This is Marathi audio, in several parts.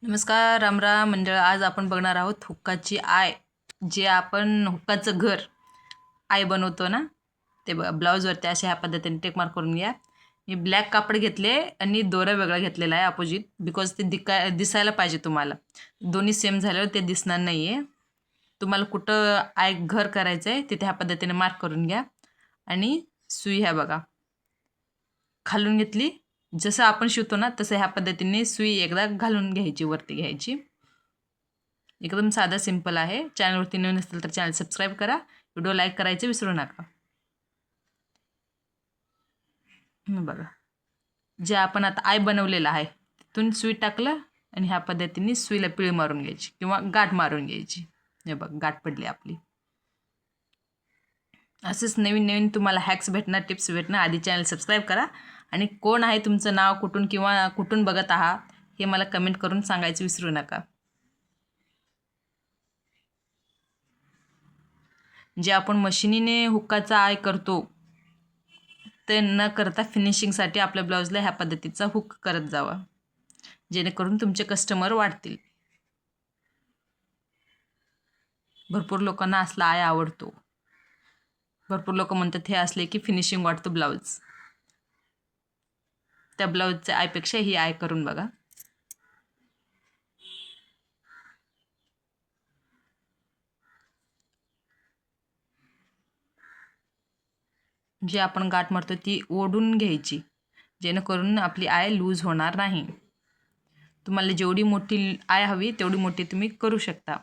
नमस्कार रामराम मंडळ. आज आपण बघणार आहोत हुक्काची आय. जे आपण हुक्काचं घर आय बनवतो ना, ते ब्लाऊजवरती अशा ह्या पद्धतीने टेक मार्क करून घ्या. मी ब्लॅक कापड घेतले आणि दोरा वेगळा घेतलेला आहे अपोजिट, बिकॉज ते दिसायला पाहिजे तुम्हाला. दोन्ही सेम झाल्यावर ते दिसणार नाही आहे. तुम्हाला कुठं आय घर करायचं आहे तिथे ह्या पद्धतीने मार्क करून घ्या. आणि सुई ह्या बघा खालून घेतली, जसं आपण शिवतो ना तसं ह्या पद्धतीने सुई एकदा घालून घ्यायची, वरती घ्यायची. एकदम साधा सिंपल आहे. चॅनलवरती नवीन असेल तर चॅनल सबस्क्राईब करा, व्हिडिओ लाईक करायचे विसरू नका. बघा, जे आपण आता आय बनवलेलं आहे तिथून सुई टाकलं आणि ह्या पद्धतीने सुईला पिळी मारून घ्यायची किंवा गाठ मारून घ्यायची. हे बघ, गाठ पडली आपली. असेच नवीन नवीन तुम्हाला हॅक्स भेटणार, टिप्स भेटणार. आधी चॅनल सबस्क्राईब करा. आणि कोण आहे, तुमचं नाव, कुठून किंवा कुठून बघत आहात हे मला कमेंट करून सांगायचं विसरू नका. जे आपण मशिनीने हुक्काचा आय करतो ते न करता फिनिशिंगसाठी आपल्या ब्लाऊजला ह्या पद्धतीचा हुक करत जावा, जेणेकरून तुमचे कस्टमर वाढतील. भरपूर लोकांना असला आय आवडतो. भरपूर लोक म्हणतात हे असले की फिनिशिंग वाटतं ब्लाऊज. त्या ब्लाऊजच्या आयपेक्षा ही आय करून बघा. जे आपण गाठ मारतो ती ओढून घ्यायची, जेणेकरून आपली आय लूज होणार नाही. तुम्हाला जेवढी मोठी आय हवी तेवढी मोठी तुम्ही करू शकता.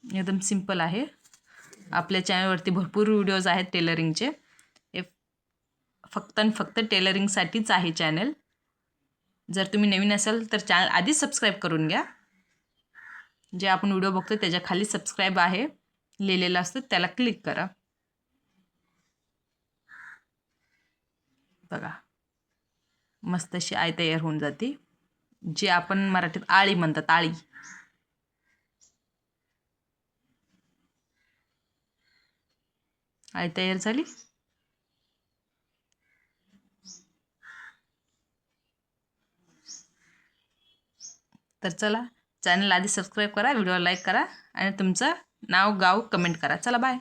एकदम सिंपल आहे. आपल्या चॅनलवरती भरपूर व्हिडिओज आहेत टेलरिंगचे. हे फक्त आणि फक्त टेलरिंगसाठीच आहे चॅनल. जर तुम्ही नवीन असाल तर चॅनल आधीच सबस्क्राईब करून घ्या. जे आपण व्हिडिओ बघतो त्याच्या खाली सबस्क्राईब आहे लिहिलेलं असतं, त्याला क्लिक करा. बघा, मस्त अशी आय तयार होऊन जाते, जी आपण मराठीत आळी म्हणतात. आळी. आळी तयार झाली. तर चला, चॅनल आधी सबस्क्राईब करा, व्हिडिओ लाईक करा आणि तुमचं नाव गाव कमेंट करा. चला, बाय.